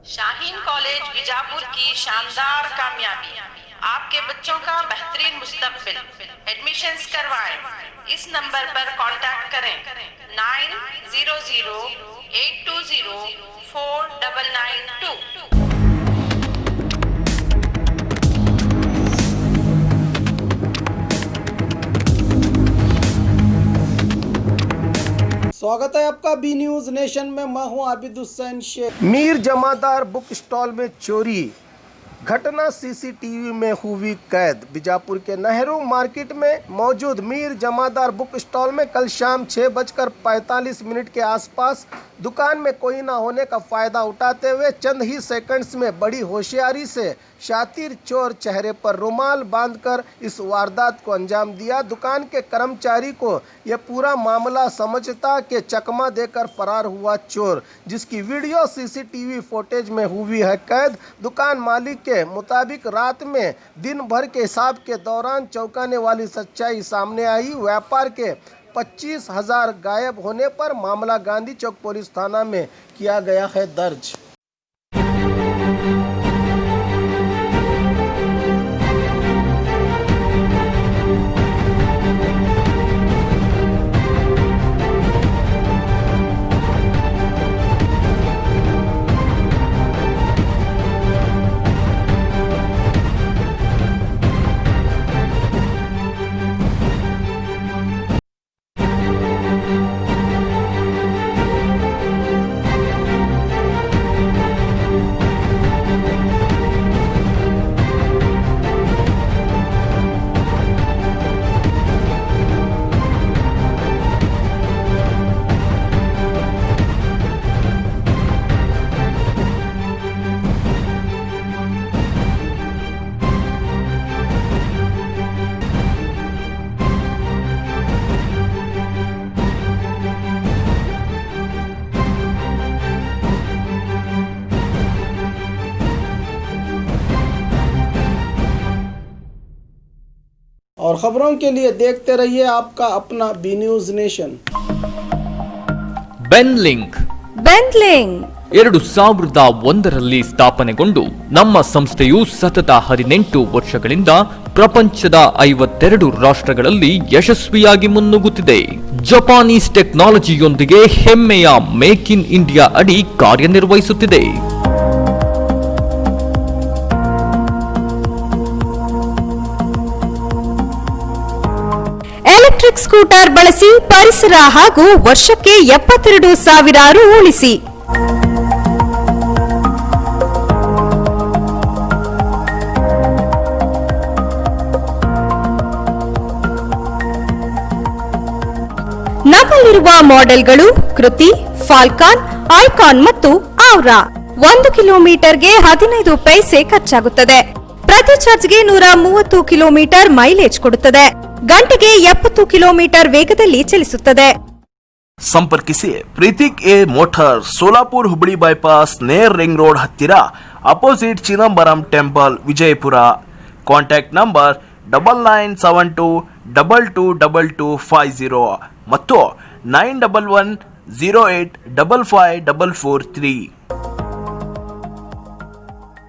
Shaheen college Bijapur की शानदार कामयाबी, आपके बच्चों का बेहतरीन मुस्तकबिल। एडमिशन्स करवाएं। इस नंबर पर कांटेक्ट करें 9008204992। स्वागत है आपका बी न्यूज़ नेशन में। मैं हूं आबिद हुसैन शेख। मीर जमादार बुक स्टॉल में चोरी, घटना सीसीटीवी में हुई कैद। बीजापुर के नेहरू मार्केट में मौजूद मीर जमादार बुक स्टॉल में कल शाम 6:45 के आसपास दुकान में कोई ना होने का फ़ायदा उठाते हुए चंद ही सेकंड्स में बड़ी होशियारी से शातिर चोर चेहरे पर रुमाल बांधकर इस वारदात को अंजाम दिया। दुकान के कर्मचारी को यह पूरा मामला समझता के चकमा देकर फरार हुआ चोर, जिसकी वीडियो सीसीटीवी फुटेज में हुई है कैद। दुकान मालिक के मुताबिक रात में दिन भर के हिसाब के दौरान चौंकाने वाली सच्चाई सामने आई। व्यापार के 25,000 गायब होने पर मामला गांधी चौक पुलिस थाना में किया गया है दर्ज। और खबरों के लिए देखते रहिए आपका अपना बी न्यूज़ नेशन। ಬೆನ್ಲಿಂಕ್ 2001ರಲ್ಲಿ ಸ್ಥಾಪನೆಗೊಂಡು ನಮ್ಮ ಸಂಸ್ಥೆಯು ಸತತ 18 ವರ್ಷಗಳಿಂದ ಪ್ರಪಂಚದ 52 ರಾಷ್ಟ್ರಗಳಲ್ಲಿ ಯಶಸ್ವಿಯಾಗಿ ಮುನ್ನುಗ್ಗುತ್ತಿದೆ. ಜಪಾನೀಸ್ ಟೆಕ್ನಾಲಜಿಯೊಂದಿಗೆ ಹೆಮ್ಮೆಯ ಮೇಕ್ ಇನ್ ಇಂಡಿಯಾ ಅಡಿ ಕಾರ್ಯನಿರ್ವಹಿಸುತ್ತಿದೆ. ಎಲೆಕ್ಟ್ರಿಕ್ ಸ್ಕೂಟರ್ ಬಳಸಿ ಪರಿಸರ ಹಾಗೂ ವರ್ಷಕ್ಕೆ 72,000 ರು ಉಳಿಸಿ. ನಮ್ಮಲ್ಲಿರುವ ಮಾಡೆಲ್ಗಳು ಕೃತಿ, ಫಾಲ್ಕಾನ್, ಐಕಾನ್ ಮತ್ತು ಔರಾ. 1 ಕಿಲೋಮೀಟರ್ಗೆ 15 ಪೈಸೆ ಖರ್ಚಾಗುತ್ತದೆ. ಪ್ರತಿ ಚಾರ್ಜ್ಗೆ 130 ಕಿಲೋಮೀಟರ್ ಮೈಲೇಜ್ ಕೊಡುತ್ತದೆ. ಗಂಟೆಗೆ 70 ಕಿಲೋಮೀಟರ್ ವೇಗದಲ್ಲಿ ಚಲಿಸುತ್ತದೆ. ಸಂಪರ್ಕಿಸಿ Preethik a motor, Solapur Hubballi bypass, near ring road ಹತ್ತಿರ, opposite Chidambaram temple, Vijayapura. Contact number 9972222250 ಮತ್ತು 9110855443.